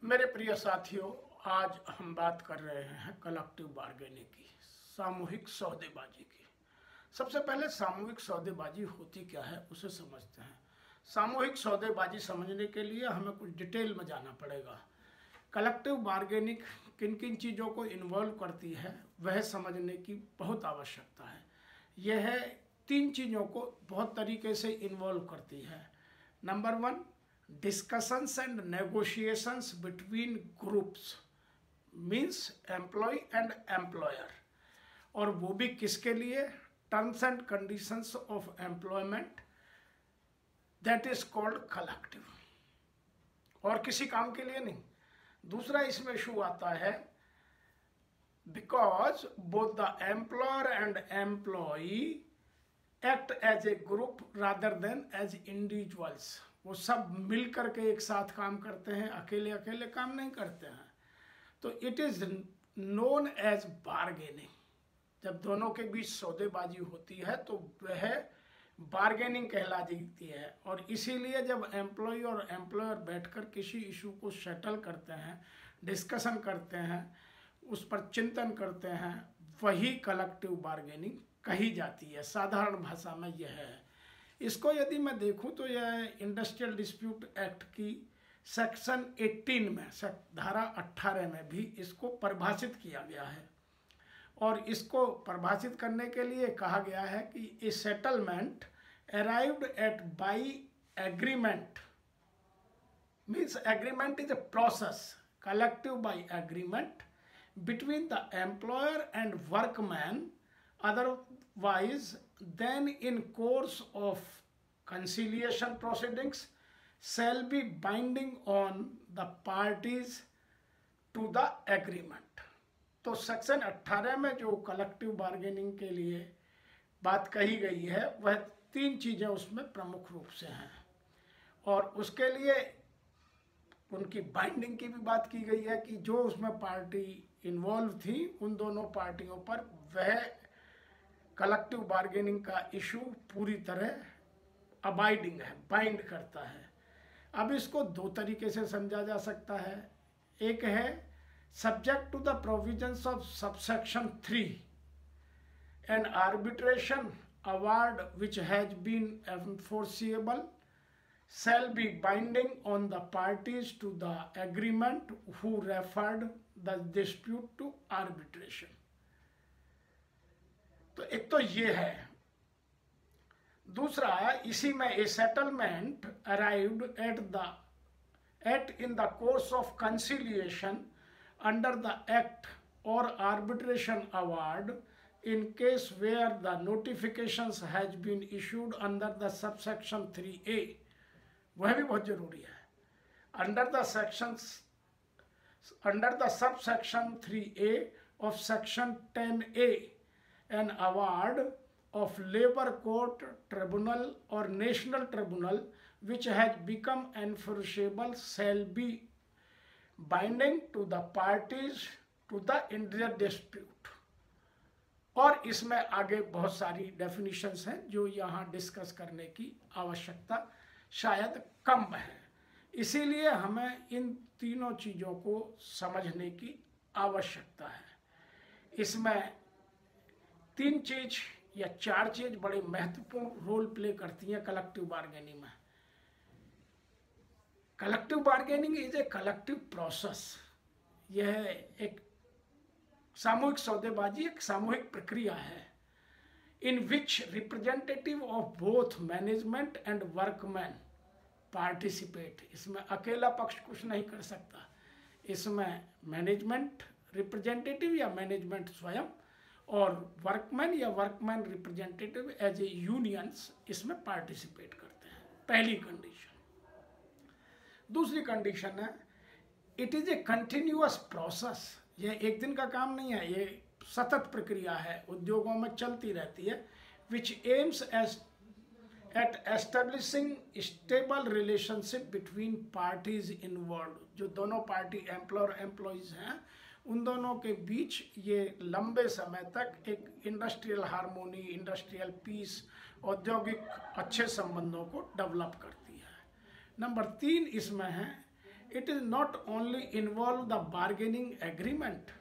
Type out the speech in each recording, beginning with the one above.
मेरे प्रिय साथियों, आज हम बात कर रहे हैं कलेक्टिव बार्गेनिंग की, सामूहिक सौदेबाजी की। सबसे पहले सामूहिक सौदेबाजी होती क्या है उसे समझते हैं। सामूहिक सौदेबाजी समझने के लिए हमें कुछ डिटेल में जाना पड़ेगा। कलेक्टिव बार्गेनिंग किन किन चीज़ों को इन्वॉल्व करती है वह समझने की बहुत आवश्यकता है। यह 3 चीज़ों को बहुत तरीके से इन्वॉल्व करती है। Number 1, discussions and negotiations between groups means employee and employer, और वो भी किसके लिए? Terms and conditions of employment, that is called collective, और किसी काम के लिए नहीं। दूसरा इसमें इशू आता है because both the employer and employee act as a group rather than as individuals. वो सब मिल करके एक साथ काम करते हैं, अकेले अकेले काम नहीं करते हैं। तो it is known as bargaining. जब दोनों के बीच सौदेबाजी होती है तो वह बार्गेनिंग कहलाती है। और इसीलिए जब एम्प्लॉय और एम्प्लॉयर बैठकर किसी इशू को सेटल करते हैं, डिस्कशन करते हैं, उस पर चिंतन करते हैं, वही कलेक्टिव बार्गेनिंग कही जाती है। साधारण भाषा में यह है। इसको यदि मैं देखूं तो यह इंडस्ट्रियल डिस्प्यूट एक्ट की सेक्शन 18 में, धारा 18 में भी इसको परिभाषित किया गया है। और इसको परिभाषित करने के लिए कहा गया है कि a settlement arrived at by agreement means agreement is a process collective by agreement between the employer and workman, otherwise than in course of conciliation proceedings shall be binding on the parties to the agreement। तो section 18 में जो collective bargaining के लिए बात कही गई है वह 3 चीज़ें उसमें प्रमुख रूप से हैं, और उसके लिए उनकी बाइंडिंग की भी बात की गई है कि जो उसमें पार्टी इन्वॉल्व थी उन दोनों पार्टियों पर वह कलेक्टिव बार्गेनिंग का इशू पूरी तरह अबाइडिंग है, बाइंड करता है। अब इसको 2 तरीके से समझा जा सकता है। एक है subject to the provisions of subsection 3 an arbitration award which has been enforceable shall be binding on the parties to the agreement who referred the dispute to arbitration। तो एक तो ये है। दूसरा, इसी में a settlement arrived at in the course of conciliation under the act or arbitration award in case where the notifications has been issued under the subsection 3A। वह भी बहुत जरूरी है। Under the subsection 3A of section 10A an award of labour court tribunal और national tribunal which has become enforceable shall be binding to the parties to the inter dispute. और इसमें आगे बहुत सारी डेफिनेशंस हैं जो यहाँ डिस्कस करने की आवश्यकता शायद कम है। इसीलिए हमें इन तीनों चीज़ों को समझने की आवश्यकता है। इसमें 3 चीज या 4 चीज बड़े महत्वपूर्ण रोल प्ले करती हैं कलेक्टिव बार्गेनिंग में। Collective bargaining is a collective process. यह एक सामूहिक सौदेबाजी एक सामूहिक प्रक्रिया है in which representative of both management and workmen participate। इसमें अकेला पक्ष कुछ नहीं कर सकता। इसमें मैनेजमेंट रिप्रेजेंटेटिव या मैनेजमेंट स्वयं और वर्कमैन या workman representative as a unions इसमें पार्टिसिपेट करते हैं। पहली कंडीशन। दूसरी कंडीशन है it is a continuous process. यह एक दिन का काम नहीं है, ये सतत प्रक्रिया है, उद्योगों में चलती रहती है। Which aims at establishing stable relationship between parties involve. जो दोनों पार्टी एम्प्लॉयर एम्प्लॉयज हैं उन दोनों के बीच ये लंबे समय तक एक इंडस्ट्रियल हार्मोनी, इंडस्ट्रियल पीस, औद्योगिक अच्छे संबंधों को डेवलप करती है। नंबर 3 इसमें है it is not only involve the bargaining agreement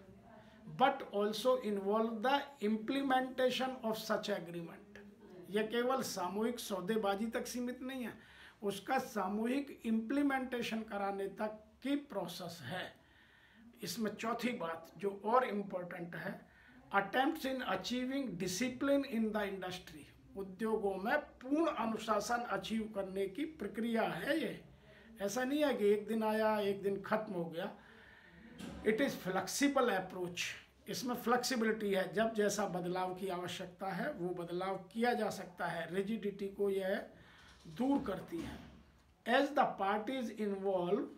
but also involve the implementation of such agreement. यह केवल सामूहिक सौदेबाजी तक सीमित नहीं है, उसका सामूहिक इम्प्लीमेंटेशन कराने तक की प्रोसेस है। इसमें चौथी बात जो और इम्पोर्टेंट है, attempts in achieving discipline in the industry. उद्योगों में पूर्ण अनुशासन अचीव करने की प्रक्रिया है ये। ऐसा नहीं है कि एक दिन आया एक दिन खत्म हो गया। It is flexible approach. इसमें फ्लेक्सिबिलिटी है, जब जैसा बदलाव की आवश्यकता है वो बदलाव किया जा सकता है। रिजिडिटी को यह दूर करती है। As the parties involve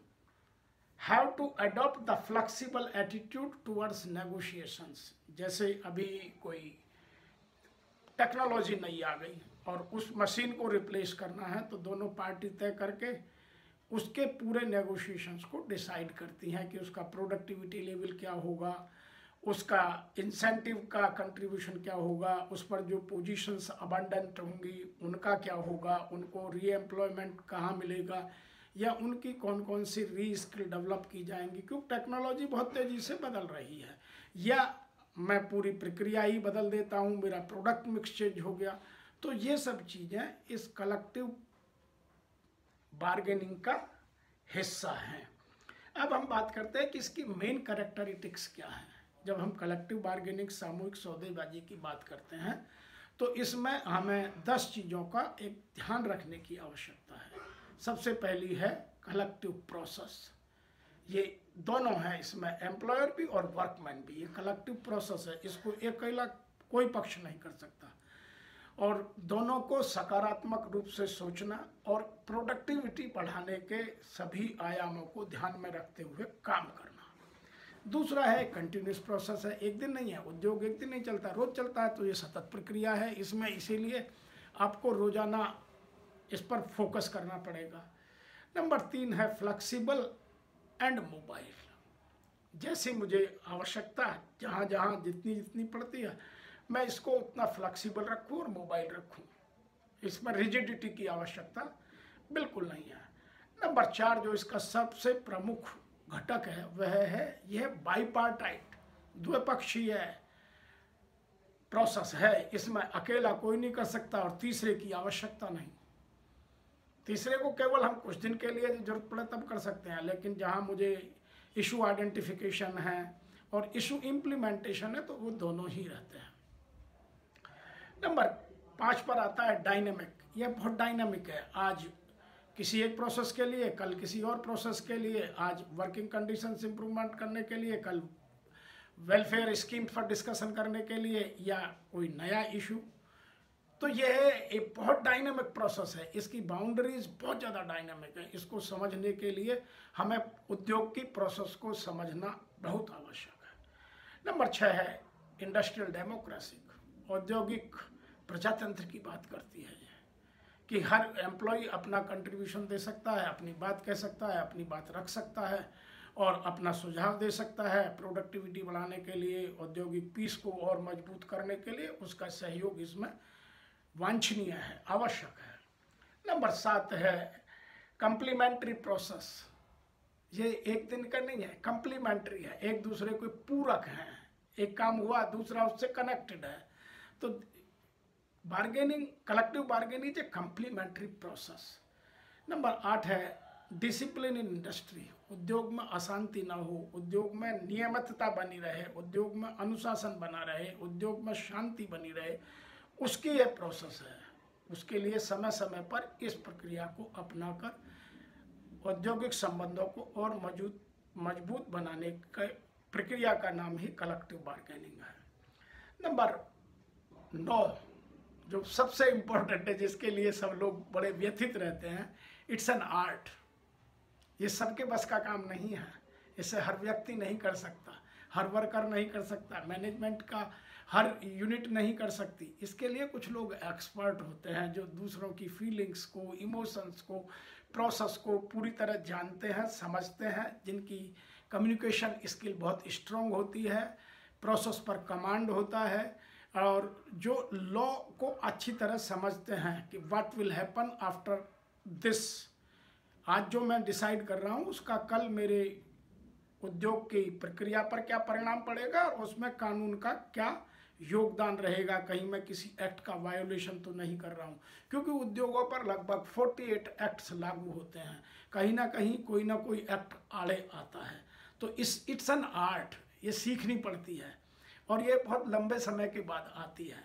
have to adopt the flexible attitude towards negotiations. जैसे अभी कोई टेक्नोलॉजी नई आ गई और उस मशीन को रिप्लेस करना है, तो दोनों पार्टी तय करके उसके पूरे नेगोशिएशंस को डिसाइड करती हैं कि उसका प्रोडक्टिविटी लेवल क्या होगा, उसका इंसेंटिव का कंट्रीब्यूशन क्या होगा, उस पर जो पोजीशंस अबंडेंट होंगी उनका क्या होगा, उनको रीएम्प्लॉयमेंट कहाँ मिलेगा, या उनकी कौन कौन सी री स्किल डेवलप की जाएंगी, क्योंकि टेक्नोलॉजी बहुत तेज़ी से बदल रही है। या मैं पूरी प्रक्रिया ही बदल देता हूँ, मेरा प्रोडक्ट मिक्स चेंज हो गया। तो ये सब चीज़ें इस कलेक्टिव बार्गेनिंग का हिस्सा हैं। अब हम बात करते हैं कि इसकी मेन कैरेक्टरिस्टिक्स क्या है। जब हम कलेक्टिव बार्गेनिंग सामूहिक सौदेबाजी की बात करते हैं तो इसमें हमें 10 चीज़ों का एक ध्यान रखने की आवश्यकता है। सबसे पहली है कलेक्टिव प्रोसेस। ये दोनों हैं, इसमें एम्प्लॉयर भी और वर्कमैन भी। ये कलेक्टिव प्रोसेस है, इसको अकेला कोई पक्ष नहीं कर सकता। और दोनों को सकारात्मक रूप से सोचना और प्रोडक्टिविटी बढ़ाने के सभी आयामों को ध्यान में रखते हुए काम करना। दूसरा है कंटिन्यूस प्रोसेस है, एक दिन नहीं है। उद्योग एक दिन नहीं चलता, रोज चलता है, तो ये सतत प्रक्रिया है। इसमें इसीलिए आपको रोजाना इस पर फोकस करना पड़ेगा। नंबर 3 है फ्लेक्सिबल एंड मोबाइल। जैसे मुझे आवश्यकता जहाँ जहाँ जितनी जितनी पड़ती है मैं इसको उतना फ्लेक्सिबल रखूँ और मोबाइल रखूँ। इसमें रिजिडिटी की आवश्यकता बिल्कुल नहीं है। नंबर 4 जो इसका सबसे प्रमुख घटक है वह है यह बाइपार्टाइट, द्विपक्षीय प्रोसेस है। इसमें अकेला कोई नहीं कर सकता और तीसरे की आवश्यकता नहीं। तीसरे को केवल हम कुछ दिन के लिए जरूरत पड़े तब कर सकते हैं, लेकिन जहां मुझे इशू आइडेंटिफिकेशन है और इशू इम्प्लीमेंटेशन है तो वो दोनों ही रहते हैं। नंबर 5 पर आता है डायनेमिक। यह बहुत डायनेमिक है। आज किसी एक प्रोसेस के लिए, कल किसी और प्रोसेस के लिए, आज वर्किंग कंडीशंस इंप्रूवमेंट करने के लिए, कल वेलफेयर स्कीम पर डिस्कशन करने के लिए, या कोई नया इशू। तो यह एक बहुत डायनामिक प्रोसेस है। इसकी बाउंड्रीज बहुत ज़्यादा डायनामिक है। इसको समझने के लिए हमें उद्योग की प्रोसेस को समझना बहुत आवश्यक है। नंबर 6 है इंडस्ट्रियल डेमोक्रेसी। औद्योगिक प्रजातंत्र की बात करती है कि हर एम्प्लॉय अपना कंट्रीब्यूशन दे सकता है, अपनी बात कह सकता है, अपनी बात रख सकता है और अपना सुझाव दे सकता है। प्रोडक्टिविटी बढ़ाने के लिए, औद्योगिक पीस को और मजबूत करने के लिए उसका सहयोग इसमें वांछनीय है, आवश्यक है। नंबर 7 है कंप्लीमेंट्री प्रोसेस। ये एक दिन का नहीं है, कंप्लीमेंट्री है, एक दूसरे को पूरक है। एक काम हुआ दूसरा उससे कनेक्टेड है। तो bargaining, collective bargaining is a complementary process. Number 8 है डिसिप्लिन इन इंडस्ट्री। उद्योग में अशांति ना हो, उद्योग में नियमितता बनी रहे, उद्योग में अनुशासन बना रहे, उद्योग में शांति बनी रहे, उसकी यह प्रोसेस है। उसके लिए समय समय पर इस प्रक्रिया को अपनाकर औद्योगिक संबंधों को और मजबूत बनाने के प्रक्रिया का नाम ही कलेक्टिव बार्गेनिंग है। नंबर 9 जो सबसे इम्पोर्टेंट है, जिसके लिए सब लोग बड़े व्यथित रहते हैं, इट्स एन आर्ट। ये सबके बस का काम नहीं है। इसे हर व्यक्ति नहीं कर सकता, हर वर्कर नहीं कर सकता, मैनेजमेंट का हर यूनिट नहीं कर सकती। इसके लिए कुछ लोग एक्सपर्ट होते हैं जो दूसरों की फीलिंग्स को, इमोशंस को, प्रोसेस को पूरी तरह जानते हैं, समझते हैं, जिनकी कम्युनिकेशन स्किल बहुत स्ट्रॉन्ग होती है, प्रोसेस पर कमांड होता है और जो लॉ को अच्छी तरह समझते हैं कि what will happen after this आज जो मैं डिसाइड कर रहा हूँ उसका कल मेरे उद्योग की प्रक्रिया पर क्या परिणाम पड़ेगा और उसमें कानून का क्या योगदान रहेगा। कहीं मैं किसी एक्ट का वायोलेशन तो नहीं कर रहा हूँ, क्योंकि उद्योगों पर लगभग 48 एक्ट्स लागू होते हैं। कहीं ना कहीं कोई ना कोई एक्ट आड़े आता है। तो इट्स एन आर्ट, ये सीखनी पड़ती है और ये बहुत लंबे समय के बाद आती है।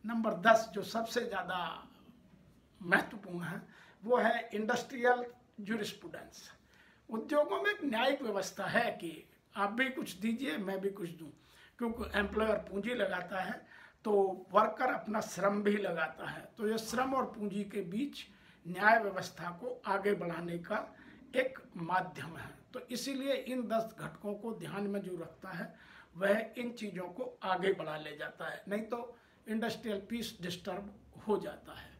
नंबर 10 जो सबसे ज़्यादा महत्वपूर्ण है वो है इंडस्ट्रियल ज्यूरिस्प्रूडेंस। उद्योगों में एक न्यायिक व्यवस्था है कि आप भी कुछ दीजिए मैं भी कुछ दूं, क्योंकि एम्प्लॉयर पूंजी लगाता है तो वर्कर अपना श्रम भी लगाता है। तो ये श्रम और पूंजी के बीच न्याय व्यवस्था को आगे बढ़ाने का एक माध्यम है। तो इसीलिए इन 10 घटकों को ध्यान में जो रखता है वह इन चीज़ों को आगे बढ़ा ले जाता है, नहीं तो इंडस्ट्रियल पीस डिस्टर्ब हो जाता है।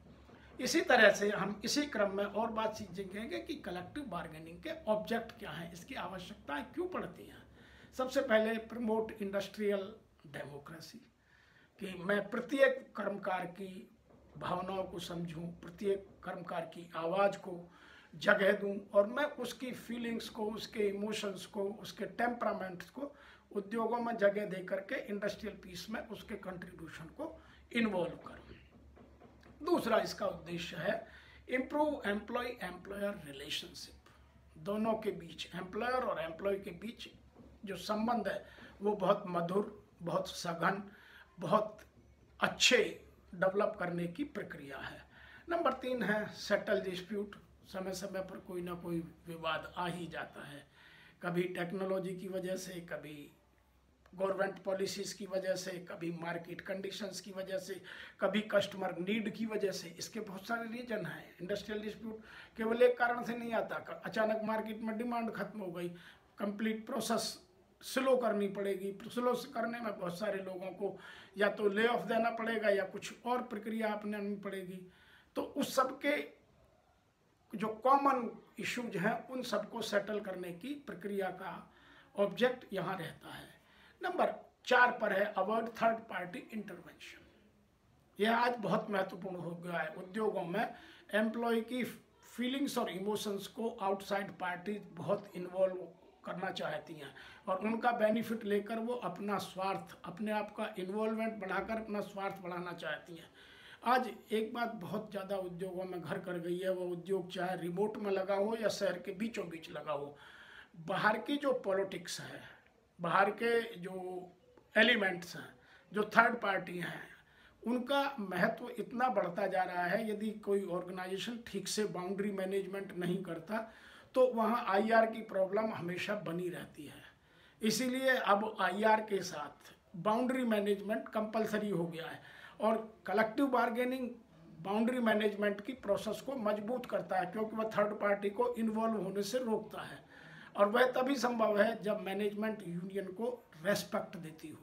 इसी तरह से हम इसी क्रम में और बात सीखेंगे कि कलेक्टिव बार्गेनिंग के ऑब्जेक्ट क्या हैं, इसकी आवश्यकताएं क्यों पड़ती हैं। सबसे पहले प्रमोट इंडस्ट्रियल डेमोक्रेसी, कि मैं प्रत्येक कर्मकार की भावनाओं को समझूं, प्रत्येक कर्मकार की आवाज़ को जगह दूं और मैं उसकी फीलिंग्स को, उसके इमोशंस को, उसके टेम्परामेंट्स को उद्योगों में जगह दे करके इंडस्ट्रियल पीस में उसके कंट्रीब्यूशन को इन्वॉल्व करूं। दूसरा इसका उद्देश्य है इम्प्रूव एम्प्लॉय एम्प्लॉयर रिलेशनशिप। दोनों के बीच, एम्प्लॉयर और एम्प्लॉय के बीच जो संबंध है वो बहुत मधुर, बहुत सघन, बहुत अच्छे डेवलप करने की प्रक्रिया है। नंबर 3 है सेटल डिस्प्यूट। समय समय पर कोई ना कोई विवाद आ ही जाता है, कभी टेक्नोलॉजी की वजह से, कभी गवर्नमेंट पॉलिसीज की वजह से, कभी मार्केट कंडीशंस की वजह से, कभी कस्टमर नीड की वजह से। इसके बहुत सारे रीजन हैं। इंडस्ट्रियल डिस्प्यूट केवल एक कारण से नहीं आता, अचानक मार्केट में डिमांड खत्म हो गई, कंप्लीट प्रोसेस स्लो करनी पड़ेगी। स्लो करने में बहुत सारे लोगों को या तो ले ऑफ देना पड़ेगा या कुछ और प्रक्रिया अपनानी पड़ेगी। तो उस सब के जो कॉमन इश्यूज हैं उन सबको सेटल करने की प्रक्रिया का ऑब्जेक्ट यहाँ रहता है। नंबर 4 पर है अवॉइड थर्ड पार्टी इंटरवेंशन। यह आज बहुत महत्वपूर्ण हो गया है। उद्योगों में एम्प्लॉय की फीलिंग्स और इमोशंस को आउटसाइड पार्टी बहुत इन्वॉल्व करना चाहती हैं और उनका बेनिफिट लेकर वो अपना स्वार्थ, अपने आप का इन्वॉल्वमेंट बढ़ाकर अपना स्वार्थ बढ़ाना चाहती हैं। आज एक बात बहुत ज़्यादा उद्योगों में घर कर गई है, वो उद्योग चाहे रिमोट में लगा हो या शहर के बीचों बीच लगा हो, बाहर की जो पॉलिटिक्स है, बाहर के जो एलिमेंट्स हैं, जो थर्ड पार्टी हैं, उनका महत्व इतना बढ़ता जा रहा है। यदि कोई ऑर्गेनाइजेशन ठीक से बाउंड्री मैनेजमेंट नहीं करता तो वहाँ आईआर की प्रॉब्लम हमेशा बनी रहती है। इसीलिए अब आईआर के साथ बाउंड्री मैनेजमेंट कंपलसरी हो गया है और कलेक्टिव बार्गेनिंग बाउंड्री मैनेजमेंट की प्रोसेस को मजबूत करता है, क्योंकि वह थर्ड पार्टी को इन्वॉल्व होने से रोकता है। और वह तभी संभव है जब मैनेजमेंट यूनियन को रेस्पेक्ट देती हो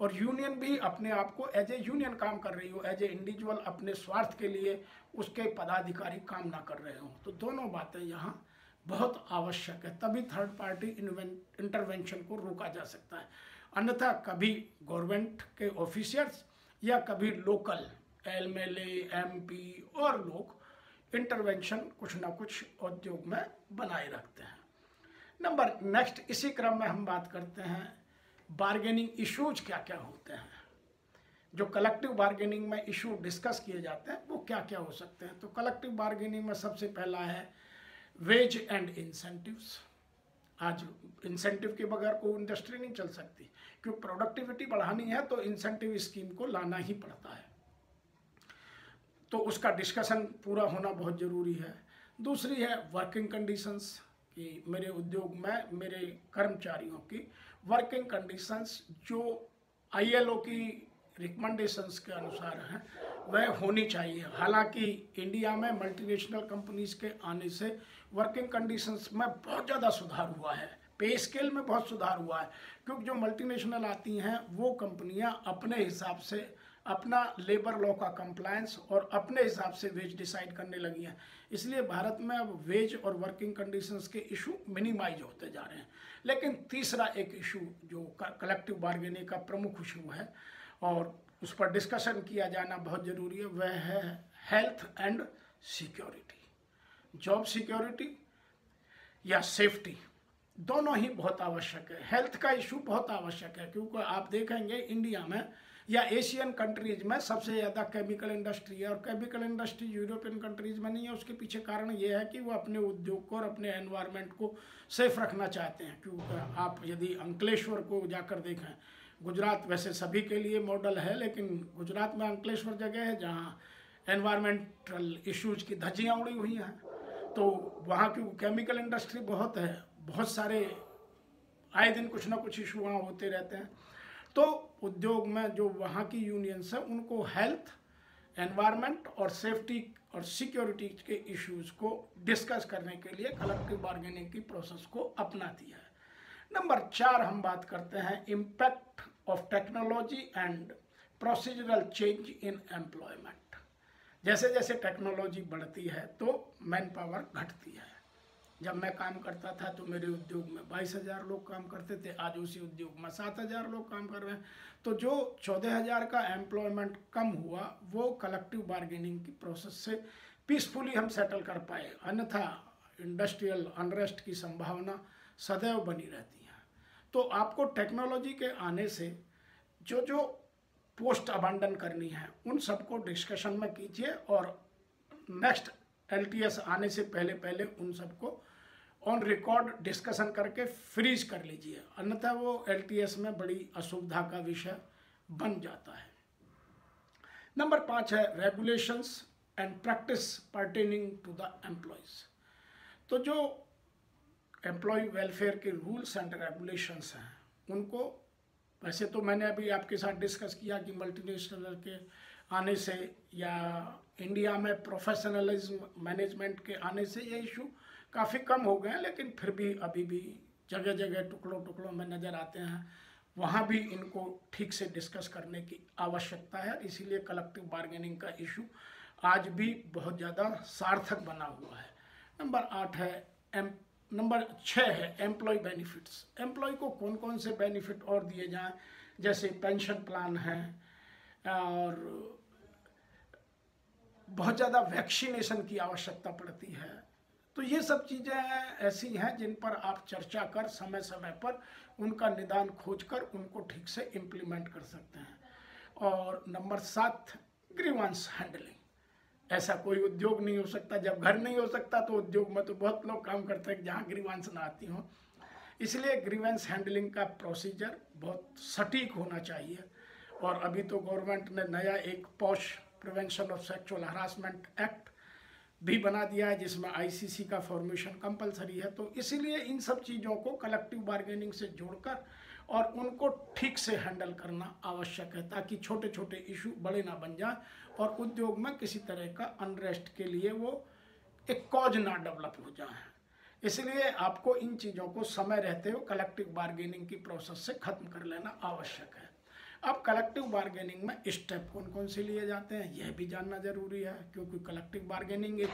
और यूनियन भी अपने आप को एज ए यूनियन काम कर रही हो, एज ए इंडिविजुअल अपने स्वार्थ के लिए उसके पदाधिकारी काम ना कर रहे हो। तो दोनों बातें यहाँ बहुत आवश्यक है, तभी थर्ड पार्टी इंटरवेंशन को रोका जा सकता है। अन्यथा कभी गवर्नमेंट के ऑफिशियल्स या कभी लोकल एमएलए, एमपी और लोग इंटरवेंशन कुछ ना कुछ उद्योग में बनाए रखते हैं। नंबर नेक्स्ट, इसी क्रम में हम बात करते हैं बार्गेनिंग इश्यूज क्या क्या होते हैं। जो कलेक्टिव बार्गेनिंग में इशू डिस्कस किए जाते हैं वो क्या क्या हो सकते हैं। तो कलेक्टिव बार्गेनिंग में सबसे पहला है वेज एंड इंसेंटिव्स। आज इंसेंटिव के बगैर कोई इंडस्ट्री नहीं चल सकती, क्योंकि प्रोडक्टिविटी बढ़ानी है तो इंसेंटिव स्कीम को लाना ही पड़ता है। तो उसका डिस्कशन पूरा होना बहुत ज़रूरी है। दूसरी है वर्किंग कंडीशंस, कि मेरे उद्योग में मेरे कर्मचारियों की वर्किंग कंडीशंस जो आईएलओ की रिकमेंडेशंस के अनुसार हैं वह होनी चाहिए। हालांकि इंडिया में मल्टीनेशनल कंपनीज के आने से वर्किंग कंडीशंस में बहुत ज़्यादा सुधार हुआ है, पे स्केल में बहुत सुधार हुआ है, क्योंकि जो मल्टीनेशनल आती हैं वो कंपनियां अपने हिसाब से अपना लेबर लॉ का कंप्लायंस और अपने हिसाब से वेज डिसाइड करने लगी हैं। इसलिए भारत में अब वेज और वर्किंग कंडीशंस के इशू मिनिमाइज होते जा रहे हैं। लेकिन तीसरा एक इशू जो कलेक्टिव बार्गेनिंग का प्रमुख इशू है और उस पर डिस्कशन किया जाना बहुत ज़रूरी है, वह है health and security, job security. या सेफ्टी, दोनों ही बहुत आवश्यक है। हेल्थ का इशू बहुत आवश्यक है, क्योंकि आप देखेंगे इंडिया में या एशियन कंट्रीज में सबसे ज़्यादा केमिकल इंडस्ट्री है, और केमिकल इंडस्ट्री यूरोपियन कंट्रीज में नहीं है। उसके पीछे कारण ये है कि वो अपने उद्योग को और अपने एनवायरनमेंट को सेफ रखना चाहते हैं। क्योंकि आप यदि अंकलेश्वर को जाकर देखें, गुजरात वैसे सभी के लिए मॉडल है, लेकिन गुजरात में अंकलेश्वर जगह है जहाँ एनवायरमेंटल इश्यूज की धज्जियाँ उड़ी हुई हैं। तो वहाँ की केमिकल इंडस्ट्री बहुत है, बहुत सारे आए दिन कुछ ना कुछ इशू वहाँ होते रहते हैं। तो उद्योग में जो वहाँ की यूनियंस है उनको हेल्थ, एनवायरनमेंट और सेफ्टी और सिक्योरिटी के इश्यूज को डिस्कस करने के लिए कलेक्टिव बार्गेनिंग की प्रोसेस को अपनाती है। नंबर 4 हम बात करते हैं impact of technology and procedural change in employment. जैसे जैसे टेक्नोलॉजी बढ़ती है तो मैन पावर घटती है। जब मैं काम करता था तो मेरे उद्योग में 22,000 लोग काम करते थे, आज उसी उद्योग में 7,000 लोग काम कर रहे हैं। तो जो 14,000 का एम्प्लॉयमेंट कम हुआ वो कलेक्टिव बार्गेनिंग की प्रोसेस से पीसफुली हम सेटल कर पाए, अन्यथा इंडस्ट्रियल अनरेस्ट की संभावना सदैव बनी रहती है। तो आपको टेक्नोलॉजी के आने से जो जो पोस्ट अबांडन करनी है उन सबको डिस्कशन में कीजिए, और नेक्स्ट LTS आने से पहले पहले उन सबको ऑन रिकॉर्ड डिस्कशन करके फ्रीज कर लीजिए, अन्यथा वो LTS में बड़ी असुविधा का विषय बन जाता है। नंबर 5 है regulations and practice pertaining to the employees. तो जो एम्प्लॉय वेलफेयर के रूल्स एंड रेगुलेशंस हैं उनको, वैसे तो मैंने अभी आपके साथ डिस्कस किया कि मल्टीनेशनल के आने से या इंडिया में प्रोफेशनलिज्म मैनेजमेंट के आने से ये इशू काफ़ी कम हो गए हैं, लेकिन फिर भी अभी भी जगह जगह टुकड़ों टुकड़ों में नज़र आते हैं। वहाँ भी इनको ठीक से डिस्कस करने की आवश्यकता है, इसीलिए कलेक्टिव बार्गेनिंग का इशू आज भी बहुत ज़्यादा सार्थक बना हुआ है। नंबर 6 है एम्प्लॉय बेनिफिट्स। एम्प्लॉय को कौन कौन से बेनिफिट और दिए जाएं, जैसे पेंशन प्लान है, और बहुत ज़्यादा वैक्सीनेशन की आवश्यकता पड़ती है। तो ये सब चीज़ें ऐसी हैं जिन पर आप चर्चा कर समय समय पर उनका निदान खोजकर उनको ठीक से इम्प्लीमेंट कर सकते हैं। और नंबर 7 ग्रीवेंस हैंडलिंग। ऐसा कोई उद्योग नहीं हो सकता, जब घर नहीं हो सकता तो उद्योग में तो बहुत लोग काम करते हैं जहाँ ग्रीवेंस ना आती हो। इसलिए ग्रीवेंस हैंडलिंग का प्रोसीजर बहुत सटीक होना चाहिए। और अभी तो गवर्नमेंट ने नया एक posh prevention of sexual harassment act भी बना दिया है, जिसमें ICC का फॉर्मेशन कंपलसरी है। तो इसीलिए इन सब चीज़ों को कलेक्टिव बार्गेनिंग से जोड़कर और उनको ठीक से हैंडल करना आवश्यक है, ताकि छोटे छोटे इशू बड़े ना बन जाए और उद्योग में किसी तरह का अनरेस्ट के लिए वो एक कॉज ना डेवलप हो जाए। इसलिए आपको इन चीज़ों को समय रहते हुए कलेक्टिव बार्गेनिंग की प्रोसेस से ख़त्म कर लेना आवश्यक है। अब कलेक्टिव बार्गेनिंग में स्टेप कौन कौन से लिए जाते हैं यह भी जानना जरूरी है, क्योंकि कलेक्टिव बार्गेनिंग एक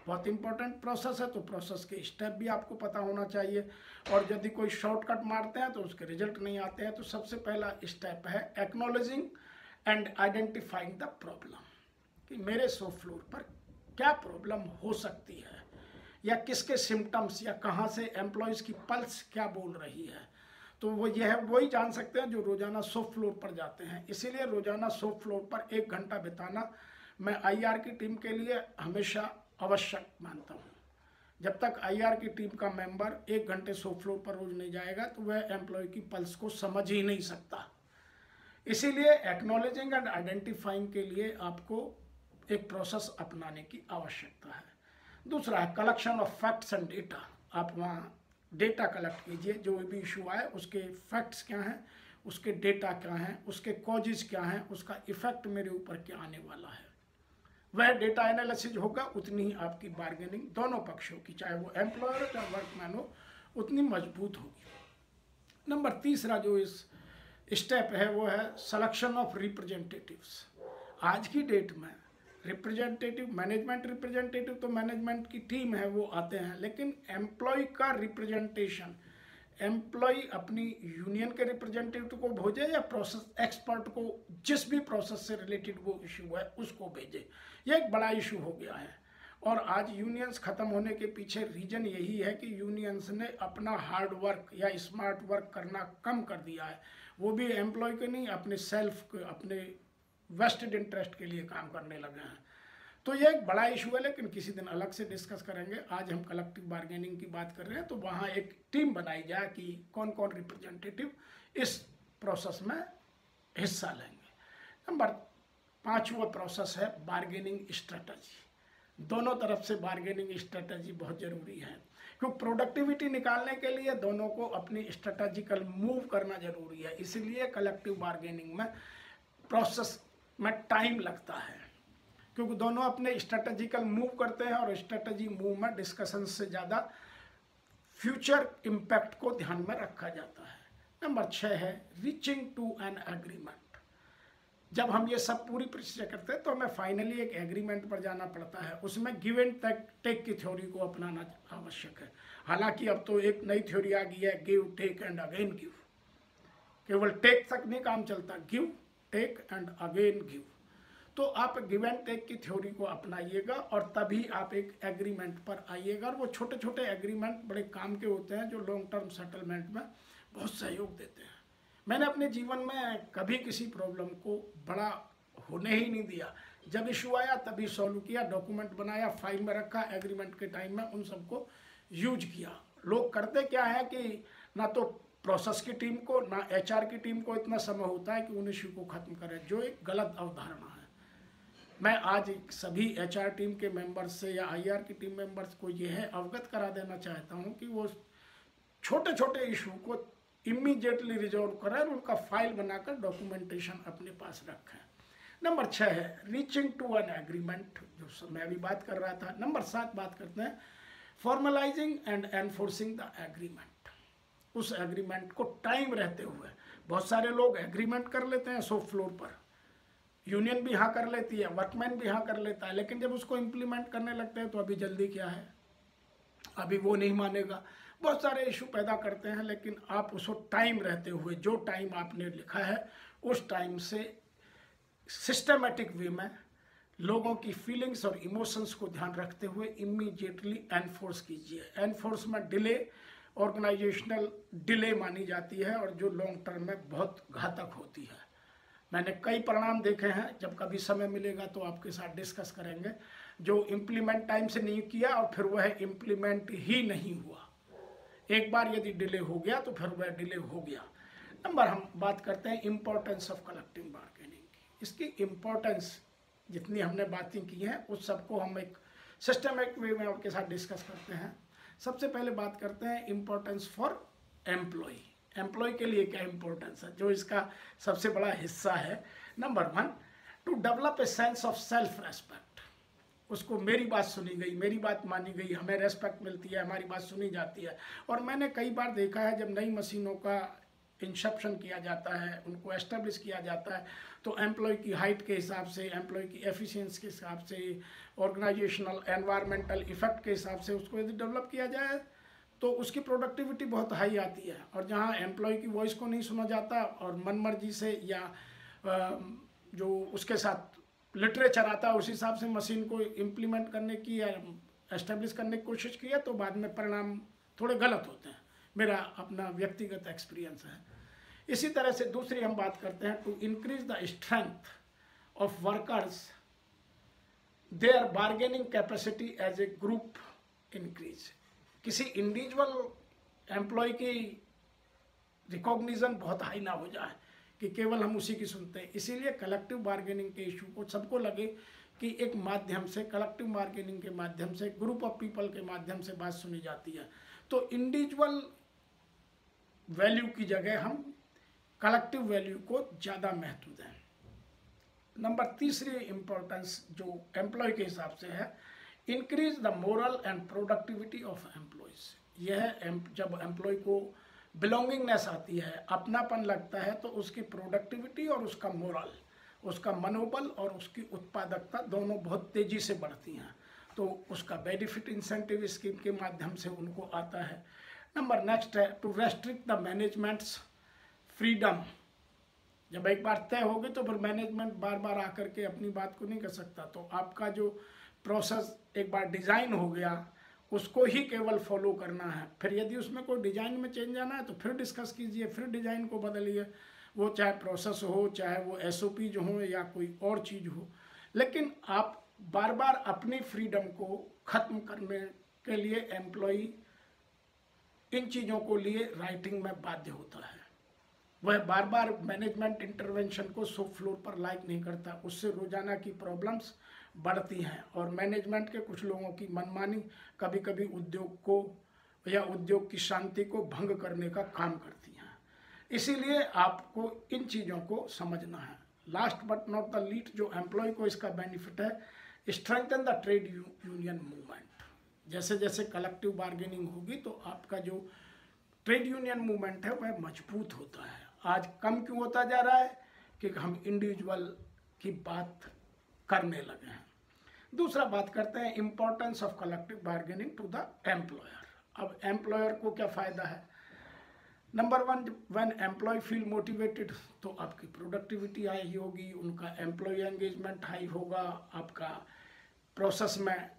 बहुत इंपॉर्टेंट प्रोसेस है। तो प्रोसेस के स्टेप भी आपको पता होना चाहिए, और यदि कोई शॉर्टकट मारते हैं तो उसके रिजल्ट नहीं आते हैं। तो सबसे पहला स्टेप है acknowledging and identifying the problem, कि मेरे शॉप फ्लोर पर क्या प्रॉब्लम हो सकती है, या किसके सिम्टम्स, या कहाँ से एम्प्लॉयज़ की पल्स क्या बोल रही है। तो वो यह वही जान सकते हैं जो रोज़ाना शॉप फ्लोर पर जाते हैं। इसीलिए रोज़ाना शॉप फ्लोर पर 1 घंटा बिताना मैं IR की टीम के लिए हमेशा आवश्यक मानता हूँ। जब तक IR की टीम का मेंबर 1 घंटे शॉप फ्लोर पर रोज नहीं जाएगा तो वह एम्प्लॉय की पल्स को समझ ही नहीं सकता। इसीलिए एक्नॉलेजिंग एंड आइडेंटिफाइंग के लिए आपको एक प्रोसेस अपनाने की आवश्यकता है। दूसरा है collection of facts and data. आप वहाँ डेटा कलेक्ट कीजिए, जो भी इशू आए उसके फैक्ट्स क्या हैं, उसके डेटा क्या हैं, उसके कॉजेज क्या हैं, उसका इफेक्ट मेरे ऊपर क्या आने वाला है। वह डेटा एनालिसिस होगा, उतनी ही आपकी बार्गेनिंग दोनों पक्षों की, चाहे वो एम्प्लॉयर हो चाहे वर्कमैन हो, उतनी मजबूत होगी। नंबर 3 जो इस स्टेप है वो है सिलेक्शन ऑफ रिप्रेजेंटेटिव्स। आज की डेट में रिप्रेजेंटेटिव मैनेजमेंट रिप्रेजेंटेटिव तो मैनेजमेंट की टीम है वो आते हैं, लेकिन एम्प्लॉय का रिप्रेजेंटेशन एम्प्लॉय अपनी यूनियन के रिप्रेजेंटेटिव को भेजे या प्रोसेस एक्सपर्ट को, जिस भी प्रोसेस से रिलेटेड वो इशू है उसको भेजे। ये एक बड़ा इशू हो गया है। और आज यूनियंस खत्म होने के पीछे रीजन यही है कि यूनियंस ने अपना हार्ड वर्क या स्मार्ट वर्क करना कम कर दिया है, वो भी एम्प्लॉय के नहीं, अपने सेल्फ अपने वेस्टेड इंटरेस्ट के लिए काम करने लगे हैं। तो ये एक बड़ा इशू है, लेकिन किसी दिन अलग से डिस्कस करेंगे। आज हम कलेक्टिव बार्गेनिंग की बात कर रहे हैं, तो वहाँ एक टीम बनाई जाए कि कौन कौन रिप्रेजेंटेटिव इस प्रोसेस में हिस्सा लेंगे। नंबर 5वां प्रोसेस है बार्गेनिंग स्ट्रेटजी। दोनों तरफ से बार्गेनिंग स्ट्रेटजी बहुत ज़रूरी है, क्योंकि प्रोडक्टिविटी निकालने के लिए दोनों को अपनी स्ट्रेटजिकल मूव करना ज़रूरी है। इसलिए कलेक्टिव बार्गेनिंग में प्रोसेस में टाइम लगता है, क्योंकि दोनों अपने स्ट्रेटजिकल मूव करते हैं और स्ट्रेटजी मूव में डिस्कशन से ज़्यादा फ्यूचर इम्पैक्ट को ध्यान में रखा जाता है। नंबर 6 है रीचिंग टू एन एग्रीमेंट। जब हम ये सब पूरी प्रोसीजर करते हैं तो हमें फाइनली एक एग्रीमेंट पर जाना पड़ता है। उसमें गिव एंड टेक की थ्योरी को अपनाना आवश्यक है। हालांकि अब तो एक नई थ्योरी आ गई है, give take and again give. केवल टेक तक नहीं काम चलता, give take and again give. तो आप गिव एंड टेक की थ्योरी को अपनाइएगा और तभी आप एक एग्रीमेंट पर आइएगा। और वो छोटे छोटे एग्रीमेंट बड़े काम के होते हैं, जो लॉन्ग टर्म सेटलमेंट में बहुत सहयोग देते हैं। मैंने अपने जीवन में कभी किसी प्रॉब्लम को बड़ा होने ही नहीं दिया। जब इशू आया तभी सॉल्व किया, डॉक्यूमेंट बनाया, फाइल में रखा, एग्रीमेंट के टाइम में उन सबको यूज किया। लोग करते क्या है कि ना तो प्रोसेस की टीम को ना एचआर की टीम को इतना समय होता है कि उन इशू को ख़त्म करें, जो एक गलत अवधारणा है। मैं आज सभी एचआर टीम के मेंबर्स से या आईआर की टीम मेंबर्स को यह अवगत करा देना चाहता हूं कि वो छोटे छोटे इशू को इमीडिएटली रिजॉल्व करें और उनका फाइल बनाकर डॉक्यूमेंटेशन अपने पास रखें। नंबर 6 है रीचिंग टू एन एग्रीमेंट, जो मैं अभी बात कर रहा था। नंबर 7 बात करते हैं formalising and enforcing the agreement. उस एग्रीमेंट को टाइम रहते हुए, बहुत सारे लोग एग्रीमेंट कर लेते हैं शॉप फ्लोर पर, यूनियन भी हाँ कर लेती है, वर्कमैन भी हाँ कर लेता है, लेकिन जब उसको इम्प्लीमेंट करने लगते हैं तो अभी जल्दी क्या है, अभी वो नहीं मानेगा, बहुत सारे इशू पैदा करते हैं। लेकिन आप उसको टाइम रहते हुए, जो टाइम आपने लिखा है उस टाइम से सिस्टमेटिक वे में लोगों की फीलिंग्स और इमोशंस को ध्यान रखते हुए इमीडिएटली एनफोर्स कीजिए। एनफोर्स में डिले ऑर्गेनाइजेशनल डिले मानी जाती है और जो लॉन्ग टर्म में बहुत घातक होती है। मैंने कई परिणाम देखे हैं, जब कभी समय मिलेगा तो आपके साथ डिस्कस करेंगे, जो इम्प्लीमेंट टाइम से नहीं किया और फिर वह इम्प्लीमेंट ही नहीं हुआ। एक बार यदि डिले हो गया तो फिर वह डिले हो गया। नंबर हम बात करते हैं इम्पोर्टेंस ऑफ कलेक्टिव बार्गेनिंग की। इसकी इम्पोर्टेंस जितनी हमने बातें की हैं उस सबको हम एक सिस्टमेटिक वे में आपके साथ डिस्कस करते हैं। सबसे पहले बात करते हैं इम्पोर्टेंस फॉर एम्प्लॉय। एम्प्लॉय के लिए क्या इम्पोर्टेंस है, जो इसका सबसे बड़ा हिस्सा है। Number 1, to develop a sense of self respect. उसको मेरी बात सुनी गई, मेरी बात मानी गई, हमें रेस्पेक्ट मिलती है, हमारी बात सुनी जाती है। और मैंने कई बार देखा है जब नई मशीनों का इंसेप्शन किया जाता है, उनको एस्टेब्लिश किया जाता है, तो एम्प्लॉय की हाइट के हिसाब से, एम्प्लॉय की एफिशिएंसी के हिसाब से, ऑर्गेनाइजेशनल एनवायरमेंटल इफेक्ट के हिसाब से उसको यदि डेवलप किया जाए तो उसकी प्रोडक्टिविटी बहुत हाई आती है। और जहाँ एम्प्लॉय की वॉइस को नहीं सुना जाता और मनमर्जी से या जो उसके साथ लिटरेचर आता है उस हिसाब से मशीन को इम्प्लीमेंट करने की या एस्टेब्लिश करने की कोशिश की है, तो बाद में परिणाम थोड़े गलत होते हैं। मेरा अपना व्यक्तिगत एक्सपीरियंस है। इसी तरह से दूसरी हम बात करते हैं to increase the strength of workers, their bargaining capacity as a group increase. किसी इंडिविजुअल एम्प्लॉय की रिकॉग्निशन बहुत हाई ना हो जाए कि केवल हम उसी की सुनते हैं। इसीलिए कलेक्टिव बार्गेनिंग के इशू को सबको लगे कि एक माध्यम से, कलेक्टिव बार्गेनिंग के माध्यम से, ग्रुप ऑफ पीपल के माध्यम से बात सुनी जाती है। तो इंडिविजुअल वैल्यू की जगह हम कलेक्टिव वैल्यू को ज़्यादा महत्व दें। नंबर तीसरी इम्पोर्टेंस जो एम्प्लॉय के हिसाब से है, increase the moral and productivity of employees. यह जब एम्प्लॉय को बिलोंगिंगनेस आती है, अपनापन लगता है, तो उसकी प्रोडक्टिविटी और उसका मोरल, उसका मनोबल और उसकी उत्पादकता दोनों बहुत तेज़ी से बढ़ती हैं। तो उसका बेनिफिट इंसेंटिव स्कीम के माध्यम से उनको आता है। नंबर नेक्स्ट है to restrict the managements freedom. जब एक बार तय होगी तो फिर मैनेजमेंट बार बार आकर के अपनी बात को नहीं कर सकता। तो आपका जो प्रोसेस एक बार डिज़ाइन हो गया उसको ही केवल फॉलो करना है। फिर यदि उसमें कोई डिज़ाइन में चेंज आना है तो फिर डिस्कस कीजिए, फिर डिज़ाइन को बदलिए, वो चाहे प्रोसेस हो, चाहे वो SOPs हो या कोई और चीज़ हो। लेकिन आप बार बार अपनी फ्रीडम को ख़त्म करने के लिए एम्प्लॉई इन चीज़ों को लिए राइटिंग में बाध्य होता है। वह बार बार मैनेजमेंट इंटरवेंशन को शॉप फ्लोर पर लाइक नहीं करता, उससे रोजाना की प्रॉब्लम्स बढ़ती हैं और मैनेजमेंट के कुछ लोगों की मनमानी कभी कभी उद्योग को या उद्योग की शांति को भंग करने का काम करती हैं। इसीलिए आपको इन चीज़ों को समझना है। Last but not the least, जो एम्प्लॉय को इसका बेनिफिट है, strengthen the trade union movement. जैसे जैसे कलेक्टिव बार्गेनिंग होगी तो आपका जो ट्रेड यूनियन मूवमेंट है वह मजबूत होता है। आज कम क्यों होता जा रहा है? कि हम इंडिविजुअल की बात करने लगे हैं। दूसरा बात करते हैं importance of collective bargaining to the employer. अब एम्प्लॉयर को क्या फ़ायदा है? Number 1, when employ feel motivated तो आपकी प्रोडक्टिविटी हाई होगी, उनका एम्प्लॉय एंगेजमेंट हाई होगा, आपका प्रोसेस में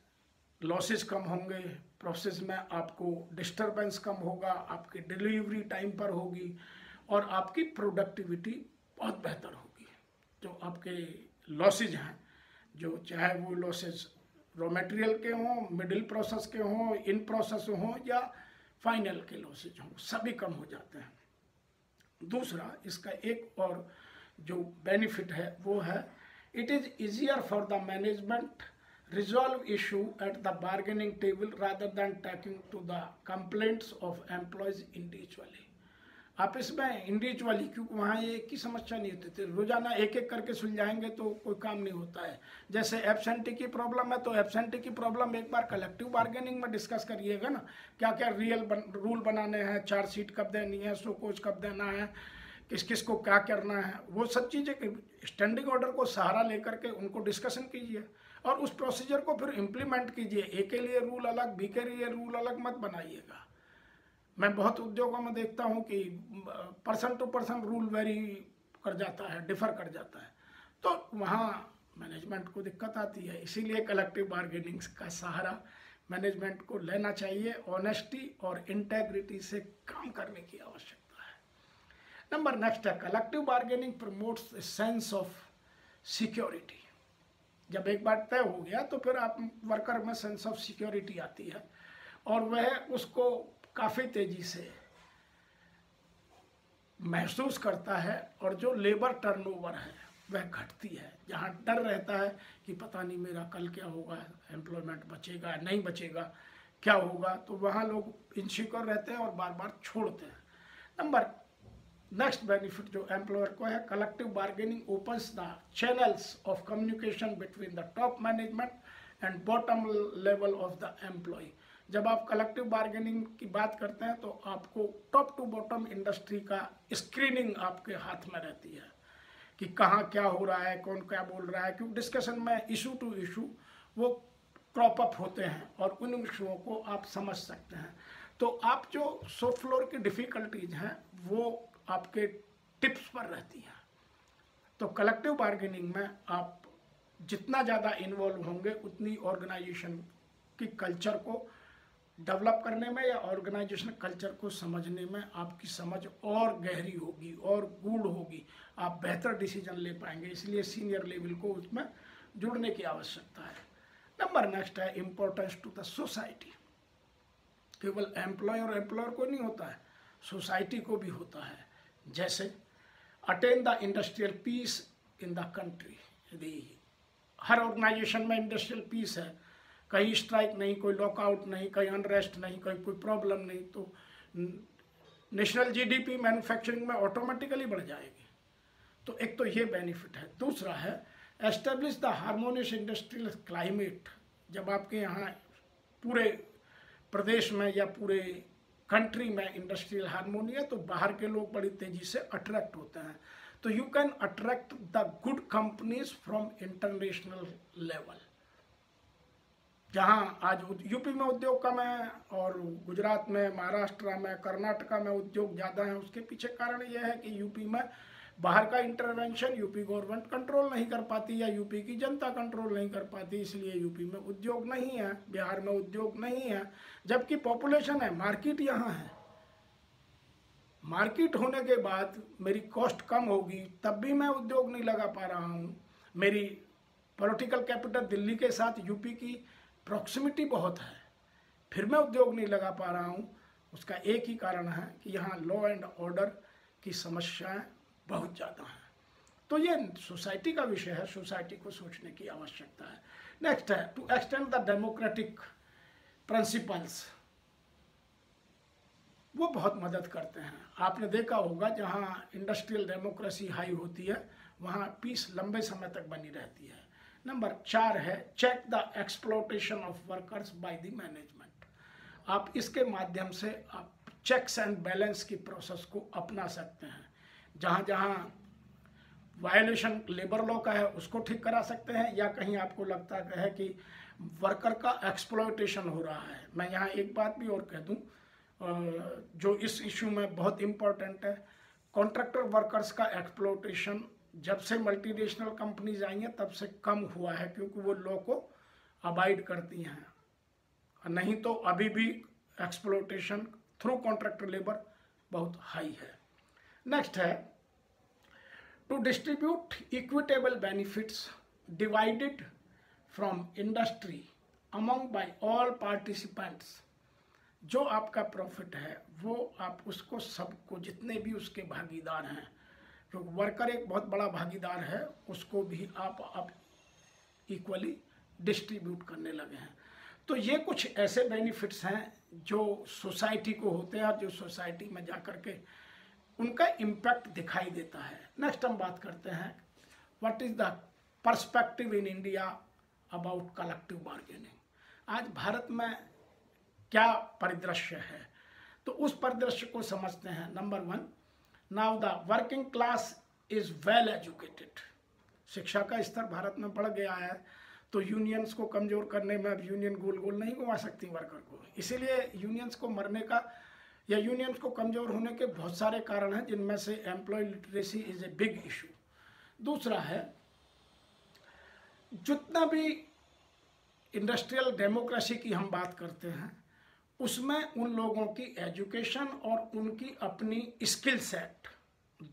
लॉसेस कम होंगे, प्रोसेस में आपको डिस्टरबेंस कम होगा, आपकी डिलीवरी टाइम पर होगी और आपकी प्रोडक्टिविटी बहुत बेहतर होगी। जो आपके लॉसेज हैं, जो चाहे वो लॉसेज रॉ मटेरियल के हों, मिडिल प्रोसेस के हों, इन प्रोसेस हों या फाइनल के लॉसेज हों, सभी कम हो जाते हैं। दूसरा, इसका एक और जो बेनिफिट है वो है it is easier for the management resolve issue at the bargaining table rather than taking to the complaints of employees individually। आप इसमें इंडिविजुअली, क्योंकि वहाँ ये एक ही समस्या नहीं होती थी, रोजाना एक एक करके सुलझाएंगे तो कोई काम नहीं होता है। जैसे एब्सेंटी की प्रॉब्लम है तो एब्सेंटी की प्रॉब्लम एक बार कलेक्टिव बार्गेनिंग में डिस्कस करिएगा ना, क्या क्या रूल बनाने हैं, चार्ज शीट कब देनी है, शो कोज कब देना है, किस किस को क्या करना है, वो सब चीज़ें स्टैंडिंग ऑर्डर को सहारा लेकर के उनको डिस्कशन कीजिए और उस प्रोसीजर को फिर इम्प्लीमेंट कीजिए। ए के लिए रूल अलग, बी के लिए रूल अलग मत बनाइएगा। मैं बहुत उद्योगों में देखता हूँ कि person to person rule vary कर जाता है, डिफर कर जाता है, तो वहाँ मैनेजमेंट को दिक्कत आती है। इसीलिए कलेक्टिव बार्गेनिंग का सहारा मैनेजमेंट को लेना चाहिए। ऑनेस्टी और इंटेग्रिटी से काम करने की आवश्यकता है। नंबर नेक्स्ट है collective bargaining promotes the sense of security. जब एक बार तय हो गया तो फिर आप वर्कर में सेंस ऑफ सिक्योरिटी आती है और वह उसको काफ़ी तेजी से महसूस करता है और जो लेबर टर्नओवर है वह घटती है। जहाँ डर रहता है कि पता नहीं मेरा कल क्या होगा, एम्प्लॉयमेंट बचेगा नहीं बचेगा, क्या होगा, तो वहाँ लोग इनसिक्योर रहते हैं और बार बार छोड़ते हैं। नंबर नेक्स्ट बेनिफिट जो एम्प्लॉयर को है, collective bargaining opens the channels of communication between the top management and bottom level of the employ. जब आप कलेक्टिव बार्गेनिंग की बात करते हैं तो आपको टॉप टू बॉटम इंडस्ट्री का स्क्रीनिंग आपके हाथ में रहती है कि कहाँ क्या हो रहा है, कौन क्या बोल रहा है, क्योंकि डिस्कशन में इशू टू इशू वो क्रॉप अप होते हैं और उन इशुओं को आप समझ सकते हैं। तो आप जो शॉप फ्लोर की डिफ़िकल्टीज हैं वो आपके टिप्स पर रहती हैं। तो कलेक्टिव बार्गेनिंग में आप जितना ज़्यादा इन्वॉल्व होंगे उतनी ऑर्गेनाइजेशन की कल्चर को डेवलप करने में या ऑर्गेनाइजेशन कल्चर को समझने में आपकी समझ और गहरी होगी और गूढ़ होगी, आप बेहतर डिसीजन ले पाएंगे। इसलिए सीनियर लेवल को उसमें जुड़ने की आवश्यकता है। नंबर नेक्स्ट है इम्पोर्टेंस टू द सोसाइटी। केवल एम्प्लॉय और एम्प्लॉयर को नहीं होता है, सोसाइटी को भी होता है। जैसे attain the industrial peace in the country. यदि हर ऑर्गेनाइजेशन में इंडस्ट्रियल पीस है, कहीं स्ट्राइक नहीं, कोई लॉकआउट नहीं, कहीं अनरेस्ट नहीं, कहीं कोई प्रॉब्लम नहीं, तो नेशनल जीडीपी मैन्युफैक्चरिंग में ऑटोमेटिकली बढ़ जाएगी। तो एक तो ये बेनिफिट है। दूसरा है establish the harmonious industrial climate. जब आपके यहाँ पूरे प्रदेश में या पूरे कंट्री में इंडस्ट्रियल हार्मोनी है तो बाहर के लोग बड़ी तेजी से अट्रैक्ट होते हैं। तो you can attract the good companies from international level. जहाँ आज यूपी में उद्योग कम है और गुजरात में, महाराष्ट्र में, कर्नाटका में उद्योग ज़्यादा है, उसके पीछे कारण यह है कि यूपी में बाहर का इंटरवेंशन यूपी गवर्नमेंट कंट्रोल नहीं कर पाती या यूपी की जनता कंट्रोल नहीं कर पाती, इसलिए यूपी में उद्योग नहीं है, बिहार में उद्योग नहीं है, जबकि पॉपुलेशन है, मार्केट यहाँ है। मार्केट होने के बाद मेरी कॉस्ट कम होगी तब भी मैं उद्योग नहीं लगा पा रहा हूँ। मेरी पॉलिटिकल कैपिटल दिल्ली के साथ यूपी की प्रॉक्सिमिटी बहुत है, फिर मैं उद्योग नहीं लगा पा रहा हूँ। उसका एक ही कारण है कि यहाँ लॉ एंड ऑर्डर की समस्याएं बहुत ज़्यादा हैं। तो ये सोसाइटी का विषय है, सोसाइटी को सोचने की आवश्यकता है। नेक्स्ट है to extend the democratic principles, वो बहुत मदद करते हैं। आपने देखा होगा जहाँ इंडस्ट्रियल डेमोक्रेसी हाई होती है वहाँ पीस लंबे समय तक बनी रहती है। नंबर 4 है check the exploitation of workers by the management. आप इसके माध्यम से आप चेक्स एंड बैलेंस की प्रोसेस को अपना सकते हैं। जहाँ जहाँ वायलेशन लेबर लॉ का है उसको ठीक करा सकते हैं, या कहीं आपको लगता है कि वर्कर का एक्सप्लॉयटेशन हो रहा है। मैं यहाँ एक बात भी और कह दूँ जो इस इशू में बहुत इम्पोर्टेंट है, कॉन्ट्रैक्टर वर्कर्स का एक्सप्लॉयटेशन जब से मल्टीनेशनल कंपनीज आई हैं तब से कम हुआ है, क्योंकि वो लॉ को अबाइड करती हैं। नहीं तो अभी भी एक्सप्लॉयटेशन थ्रू कॉन्ट्रैक्टर लेबर बहुत हाई है। नेक्स्ट है to distribute equitable benefits divided from industry among by all participants. जो आपका प्रॉफिट है वो आप उसको सबको, जितने भी उसके भागीदार हैं, क्योंकि वर्कर एक बहुत बड़ा भागीदार है, उसको भी आप इक्वली डिस्ट्रीब्यूट करने लगे हैं। तो ये कुछ ऐसे बेनिफिट्स हैं जो सोसाइटी को होते हैं और जो सोसाइटी में जा कर के उनका इम्पैक्ट दिखाई देता है। नेक्स्ट हम बात करते हैं what is the perspective in India about collective bargaining. आज भारत में क्या परिदृश्य है, तो उस परिदृश्य को समझते हैं। Number 1, now the working class is well educated. शिक्षा का स्तर भारत में बढ़ गया है, तो यूनियंस को कमजोर करने में अब यूनियन गोल गोल नहीं घुमा सकती वर्कर को। इसीलिए यूनियंस को मरने का या यूनियंस को कमजोर होने के बहुत सारे कारण हैं, जिनमें से employ literacy is a big issue. दूसरा है जितना भी इंडस्ट्रियल डेमोक्रेसी की हम बात करते हैं उसमें उन लोगों की एजुकेशन और उनकी अपनी स्किल सेट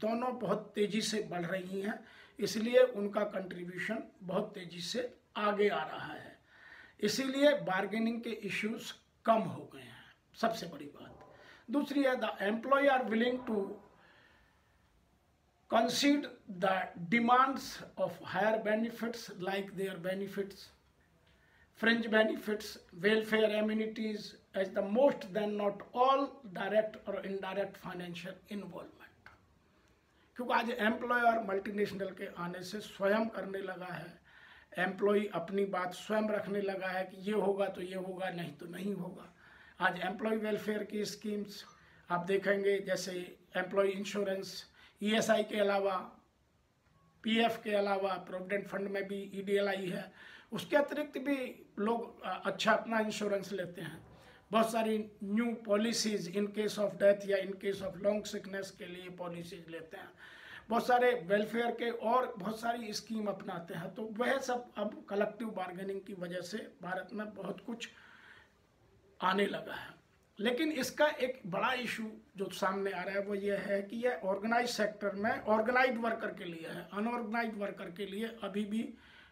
दोनों बहुत तेज़ी से बढ़ रही हैं, इसलिए उनका कंट्रीब्यूशन बहुत तेज़ी से आगे आ रहा है। इसीलिए बार्गेनिंग के इश्यूज कम हो गए हैं, सबसे बड़ी बात। दूसरी है the employ are willing to concede the demands of higher benefits like their benefits, fringe benefits, welfare amenities as the most than not all direct or indirect financial involvement। क्योंकि आज एम्प्लॉयर मल्टीनेशनल के आने से स्वयं करने लगा है, employ अपनी बात स्वयं रखने लगा है कि ये होगा तो ये होगा, नहीं तो नहीं होगा। आज एम्प्लॉय वेलफेयर की स्कीम्स आप देखेंगे, जैसे एम्प्लॉय इंश्योरेंस, ESI के अलावा PF के अलावा प्रोविडेंट फंड में भी EDLI है, उसके अतिरिक्त भी लोग अच्छा अपना इंश्योरेंस लेते हैं। बहुत सारी new policies in case of death या in case of long sickness के लिए पॉलिसीज़ लेते हैं। बहुत सारे वेलफेयर के और बहुत सारी स्कीम अपनाते हैं। तो वह सब अब कलेक्टिव बार्गेनिंग की वजह से भारत में बहुत कुछ आने लगा है। लेकिन इसका एक बड़ा इशू जो सामने आ रहा है वो ये है कि यह ऑर्गेनाइज सेक्टर में ऑर्गेनाइज वर्कर के लिए है, अनऑर्गेनाइज वर्कर के लिए अभी भी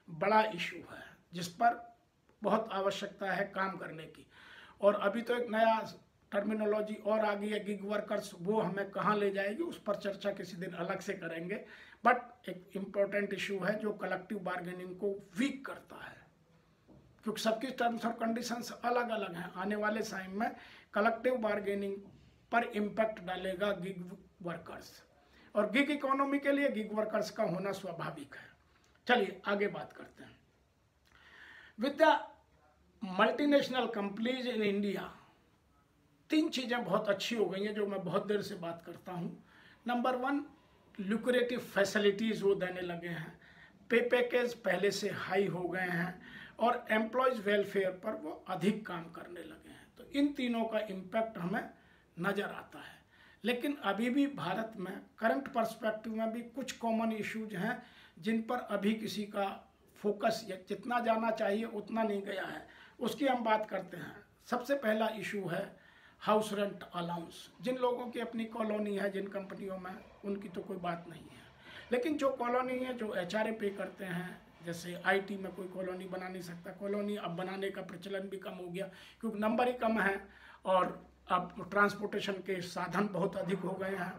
बड़ा इशू है, जिस पर बहुत आवश्यकता है काम करने की। और अभी तो एक नया टर्मिनोलॉजी और आ गई है, गिग वर्कर्स, वो हमें कहाँ ले जाएगी उस पर चर्चा किसी दिन अलग से करेंगे। बट एक इम्पोर्टेंट इशू है जो कलेक्टिव बार्गेनिंग को वीक करता है, क्योंकि सबकी टर्म्स और कंडीशंस अलग अलग हैं। आने वाले टाइम में कलेक्टिव बार्गेनिंग पर इम्पैक्ट डालेगा गिग वर्कर्स, और गिग इकोनॉमी के लिए गिग वर्कर्स का होना स्वाभाविक है। चलिए आगे बात करते हैं। With the multinational companies in India, 3 चीज़ें बहुत अच्छी हो गई हैं जो मैं बहुत देर से बात करता हूँ। नंबर 1, लुक्रेटिव फैसिलिटीज़ वो देने लगे हैं, पे पैकेज पहले से हाई हो गए हैं, और एम्प्लॉयज़ वेलफेयर पर वो अधिक काम करने लगे हैं। तो इन तीनों का इम्पैक्ट हमें नज़र आता है। लेकिन अभी भी भारत में करंट पर्सपेक्टिव में भी कुछ कॉमन इश्यूज हैं जिन पर अभी किसी का फोकस या जितना जाना चाहिए उतना नहीं गया है, उसकी हम बात करते हैं। सबसे पहला इशू है हाउस रेंट अलाउंस। जिन लोगों की अपनी कॉलोनी है, जिन कंपनियों में, उनकी तो कोई बात नहीं है, लेकिन जो कॉलोनी है, जो HRA पे करते हैं, जैसे IT में कोई कॉलोनी बना नहीं सकता, कॉलोनी अब बनाने का प्रचलन भी कम हो गया क्योंकि नंबर ही कम है और अब ट्रांसपोर्टेशन के साधन बहुत अधिक हो गए हैं,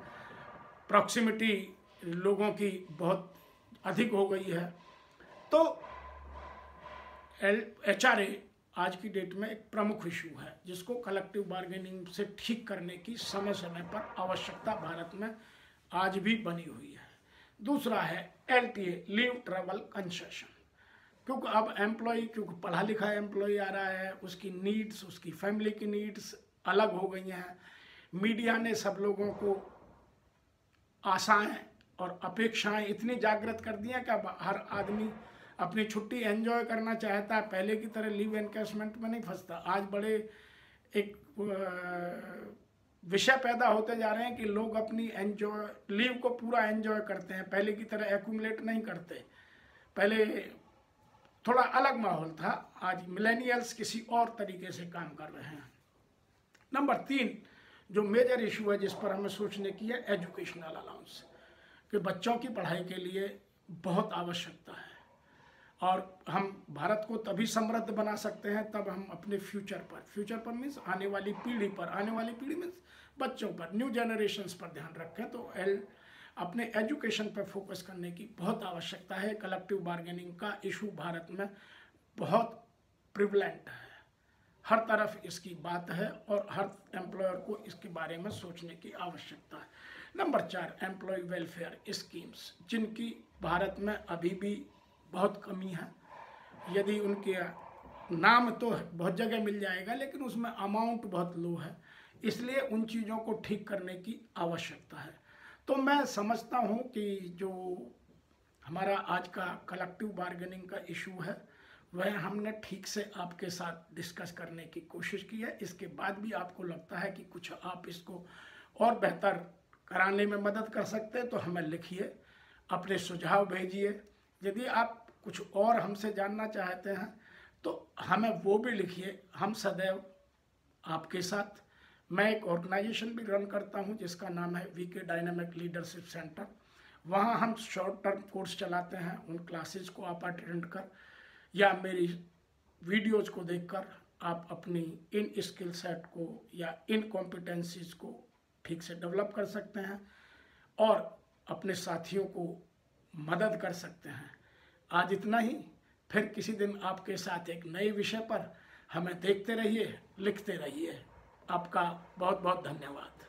प्रॉक्सिमिटी लोगों की बहुत अधिक हो गई है। तो HRA आज की डेट में एक प्रमुख इशू है जिसको कलेक्टिव बार्गेनिंग से ठीक करने की समय समय पर आवश्यकता भारत में आज भी बनी हुई है। दूसरा है LTA, लीव ट्रैवल कंसेशन, क्योंकि अब क्योंकि पढ़ा लिखा एम्प्लॉय आ रहा है, उसकी नीड्स, उसकी फैमिली की नीड्स अलग हो गई हैं। मीडिया ने सब लोगों को आशाएं और अपेक्षाएं इतनी जागृत कर दी हैं कि अब हर आदमी अपनी छुट्टी एंजॉय करना चाहता है, पहले की तरह लीव एनकैशमेंट में नहीं फंसता। आज बड़े एक विषय पैदा होते जा रहे हैं कि लोग अपनी लीव को पूरा एंजॉय करते हैं, पहले की तरह एक्यूमुलेट नहीं करते। पहले थोड़ा अलग माहौल था, आज मिलेनियल्स किसी और तरीके से काम कर रहे हैं। नंबर 3 जो मेजर इशू है जिस पर हमें सोचने की है, एजुकेशनल अलाउंस, कि बच्चों की पढ़ाई के लिए बहुत आवश्यकता है और हम भारत को तभी समृद्ध बना सकते हैं तब हम अपने फ्यूचर पर मीन्स आने वाली पीढ़ी मीन्स बच्चों पर, न्यू जनरेशन्स पर ध्यान रखें। तो अपने एजुकेशन पर फोकस करने की बहुत आवश्यकता है। कलेक्टिव बार्गेनिंग का इशू भारत में बहुत प्रिवलेंट है, हर तरफ इसकी बात है और हर एम्प्लॉयर को इसके बारे में सोचने की आवश्यकता है। नंबर 4 एम्प्लॉय वेलफेयर स्कीम्स, जिनकी भारत में अभी भी बहुत कमी है। यदि उनके नाम तो बहुत जगह मिल जाएगा लेकिन उसमें अमाउंट बहुत लो है, इसलिए उन चीज़ों को ठीक करने की आवश्यकता है। तो मैं समझता हूँ कि जो हमारा आज का कलेक्टिव बार्गेनिंग का इशू है वह हमने ठीक से आपके साथ डिस्कस करने की कोशिश की है। इसके बाद भी आपको लगता है कि कुछ आप इसको और बेहतर कराने में मदद कर सकते हैं तो हमें लिखिए, अपने सुझाव भेजिए। यदि आप कुछ और हमसे जानना चाहते हैं तो हमें वो भी लिखिए, हम सदैव आपके साथ। मैं एक ऑर्गेनाइजेशन भी रन करता हूं जिसका नाम है VK डायनामिक लीडरशिप सेंटर। वहां हम शॉर्ट टर्म कोर्स चलाते हैं, उन क्लासेस को आप अटेंड कर या मेरी वीडियोज़ को देखकर आप अपनी इन स्किल सेट को या इन कॉम्पिटेंसीज को ठीक से डेवलप कर सकते हैं और अपने साथियों को मदद कर सकते हैं। आज इतना ही, फिर किसी दिन आपके साथ एक नए विषय पर। हमें देखते रहिए, लिखते रहिए। आपका बहुत बहुत धन्यवाद।